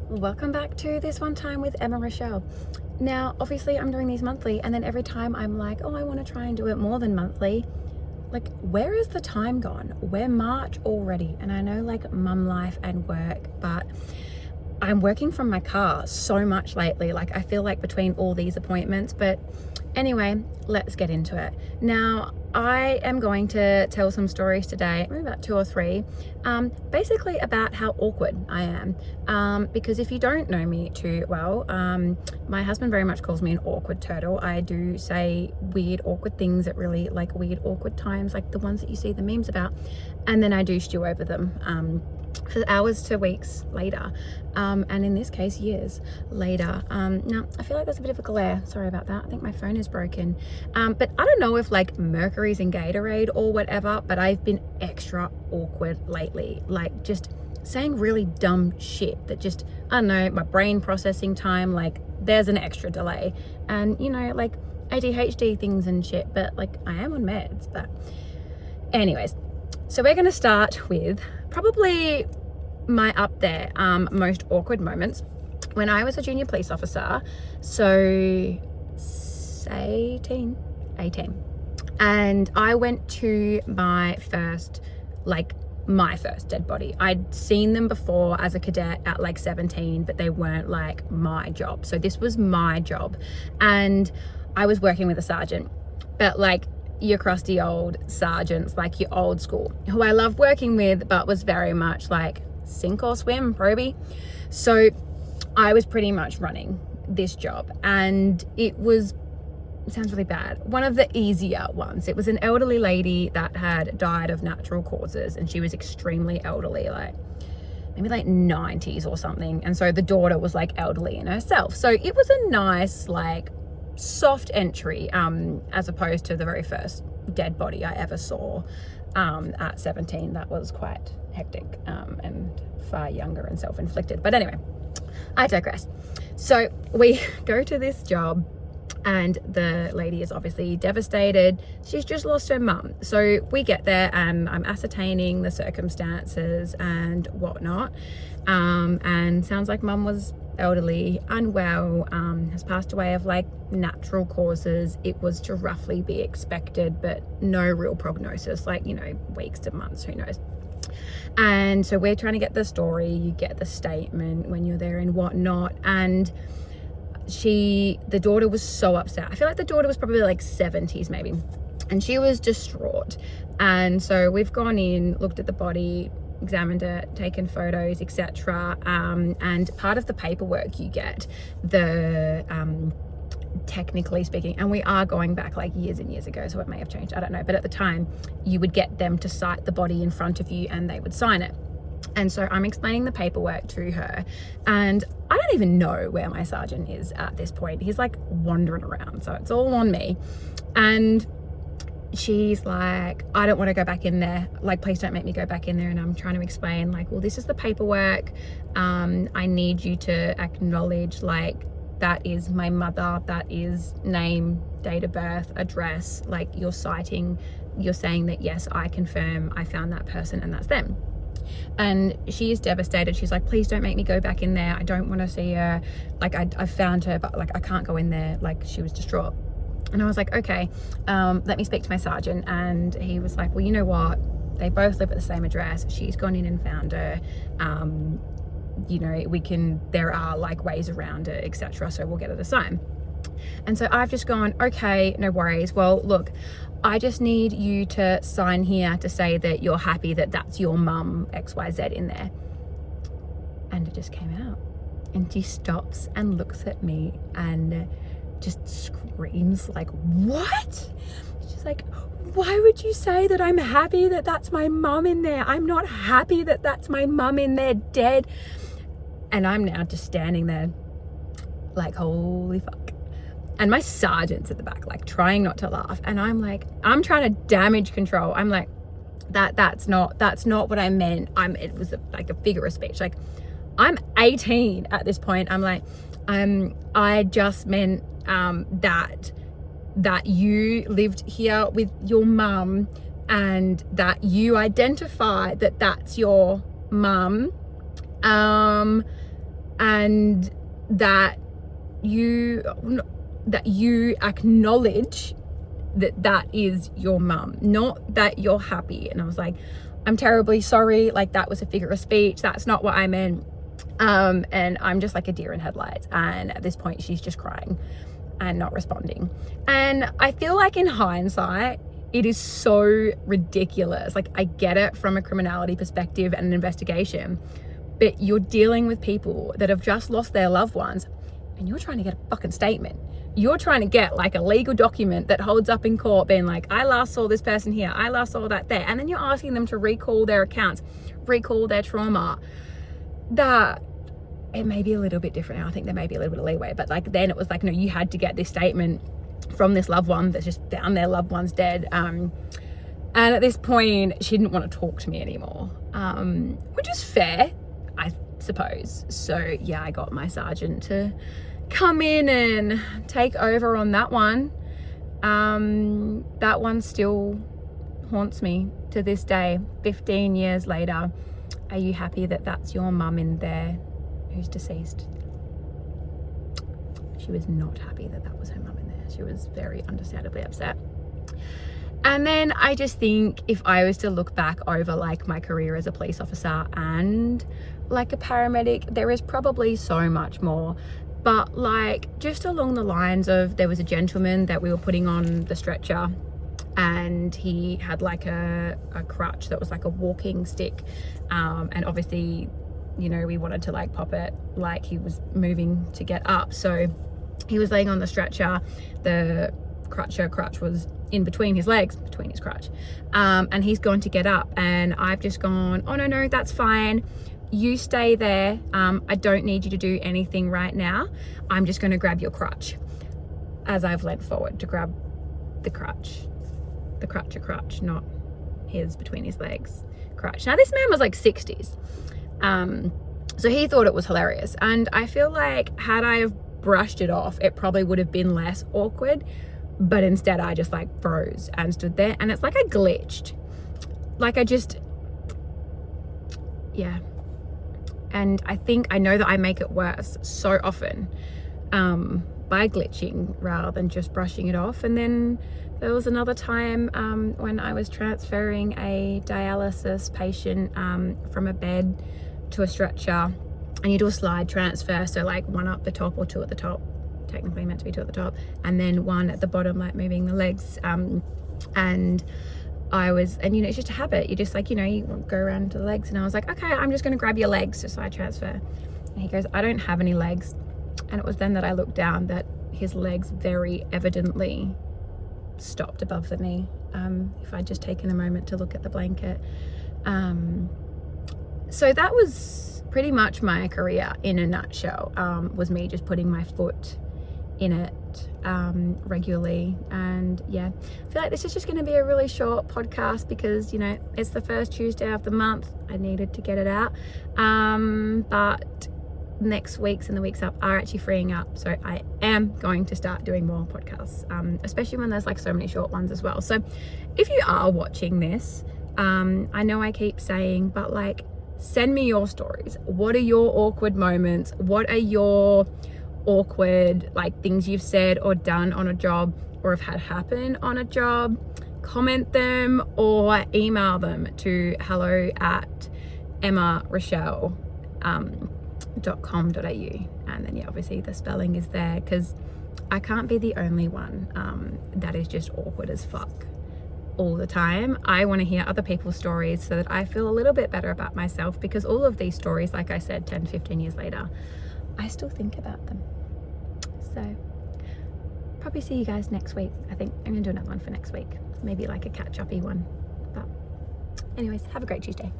Welcome back to This One Time with Emma Rochelle. Now, obviously I'm doing these monthly, and then every time I'm like, oh, I want to try and do it more than monthly. Like, where is the time gone? We're March already, and I know like mum life and work, but I'm working from my car so much lately. Like, I feel like between all these appointments, but anyway, let's get into it. Now, I am going to tell some stories today, maybe about 2 or 3, basically about how awkward I am. Because if you don't know me too well, my husband very much calls me an awkward turtle. I do say weird, awkward things at really like weird, awkward times, like the ones that you see the memes about, and then I do stew over them. For hours to weeks later, and in this case years later. Now I feel like there's a bit of a glare, sorry about that. I think my phone is broken, but I don't know if like Mercury's in Gatorade or whatever, but I've been extra awkward lately, like just saying really dumb shit that just, I don't know, my brain processing time, like there's an extra delay, and you know, like ADHD things and shit, but like I am on meds. But anyways, so we're going to start with probably my up there most awkward moments when I was a junior police officer. So 18, and I went to my first dead body. I'd seen them before as a cadet at like 17, but they weren't like my job. So this was my job, and I was working with a sergeant, but like your crusty old sergeants, like your old school, who I love working with, but was very much like sink or swim, probie. So I was pretty much running this job, and it sounds really bad, one of the easier ones. It was an elderly lady that had died of natural causes, and she was extremely elderly, like maybe like 90s or something. And so the daughter was like elderly in herself. So it was a nice, like soft entry, as opposed to the very first dead body I ever saw at 17. That was quite hectic, and far younger and self-inflicted. But anyway, I digress. So we go to this job, and the lady is obviously devastated. She's just lost her mum. So we get there, and I'm ascertaining the circumstances and whatnot, and sounds like mum was elderly, unwell, has passed away of like natural causes. It was to roughly be expected, but no real prognosis, like, you know, weeks to months, who knows. And so we're trying to get the story, you get the statement when you're there and whatnot. And the daughter was so upset. I feel like the daughter was probably like 70s maybe, and she was distraught. And so we've gone in, looked at the body, examined it, taken photos, etc. And part of the paperwork you get, technically speaking, and we are going back like years and years ago, so it may have changed, I don't know, but at the time you would get them to cite the body in front of you and they would sign it. And so I'm explaining the paperwork to her, and I don't even know where my sergeant is at this point. He's like wandering around, so it's all on me. And she's like, I don't want to go back in there, like please don't make me go back in there. And I'm trying to explain like, well, this is the paperwork, I need you to acknowledge like that is my mother, that is name, date of birth, address, like you're saying that yes, I confirm I found that person and that's them. And she is devastated. She's like, please don't make me go back in there, I don't want to see her, like I found her, but like I can't go in there. Like she was distraught. And I was like, okay, let me speak to my sergeant. And he was like, well, you know what? They both live at the same address. She's gone in and found her. You know, there are like ways around it, etc. So we'll get her to sign. And so I've just gone, okay, no worries. Well, look, I just need you to sign here to say that you're happy that that's your mum, XYZ in there. And it just came out. And she stops and looks at me and just screams like, what? She's like, why would you say that I'm happy that that's my mum in there? I'm not happy that that's my mum in there dead. And I'm now just standing there like, holy fuck. And my sergeant's at the back, like trying not to laugh. And I'm like, I'm trying to damage control. I'm like, that's not what I meant. It was like a figure of speech. Like, I'm 18 at this point. I'm like, I just meant that you lived here with your mum, and that you identify that that's your mum. and that you acknowledge that is your mum, not that you're happy. And I was like, I'm terribly sorry, like that was a figure of speech, that's not what I meant. And I'm just like a deer in headlights, and at this point she's just crying and not responding. And I feel like in hindsight it is so ridiculous. Like, I get it from a criminality perspective and an investigation, but you're dealing with people that have just lost their loved ones, and you're trying to get a fucking statement. You're trying to get like a legal document that holds up in court being like, I last saw this person here, I last saw that there. And then you're asking them to recall their accounts, recall their trauma. That it may be a little bit different now. I think there may be a little bit of leeway, but like then it was like, no, you had to get this statement from this loved one that's just found their loved one's dead. And at this point she didn't want to talk to me anymore, which is fair, I suppose. So yeah, I got my sergeant to come in and take over on that one. That one still haunts me to this day, 15 years later. Are you happy that that's your mum in there who's deceased? She was not happy that that was her mum in there. She was very understandably upset. And then I just think if I was to look back over like my career as a police officer and like a paramedic, there is probably so much more. But like just along the lines of, there was a gentleman that we were putting on the stretcher, and he had like a crutch that was like a walking stick, and obviously, you know, we wanted to like pop it like he was moving to get up. So he was laying on the stretcher, the crutch was in between his legs, between his crutch, and he's gone to get up, and I've just gone, oh no, that's fine, you stay there, I don't need you to do anything right now, I'm just going to grab your crutch, as I've leant forward to grab the crutch, not his between his legs crutch. Now this man was like 60s, so he thought it was hilarious, and I feel like had I have brushed it off, it probably would have been less awkward, but instead I just like froze and stood there, and it's like I glitched, like yeah. And I think I know that I make it worse so often by glitching rather than just brushing it off. And then there was another time when I was transferring a dialysis patient from a bed to a stretcher, and you do a slide transfer, so like one up the top or two at the top, technically meant to be two at the top, and then one at the bottom, like moving the legs. And you know, it's just a habit, you just like, you know, you go around to the legs, and I was like, okay, I'm just going to grab your legs to slide transfer. And he goes, I don't have any legs. And it was then that I looked down that his legs very evidently stopped above the knee, if I'd just taken a moment to look at the blanket. So that was pretty much my career in a nutshell, was me just putting my foot in it regularly. And yeah, I feel like this is just going to be a really short podcast because, you know, it's the first Tuesday of the month. I needed to get it out, but next week's and the weeks up are actually freeing up, so I am going to start doing more podcasts, especially when there's like so many short ones as well. So if you are watching this, I know I keep saying, but like, send me your stories. What are your awkward moments? What are your awkward like things you've said or done on a job or have had happen on a job? Comment them or email them to hello@emmarochelle.com.au, and then yeah, obviously the spelling is there because I can't be the only one that is just awkward as fuck all the time. I want to hear other people's stories so that I feel a little bit better about myself, because all of these stories, like I said, 10-15 years later, I still think about them. So probably see you guys next week. I think I'm gonna do another one for next week, maybe like a catch-uppy one. But anyways, have a great Tuesday.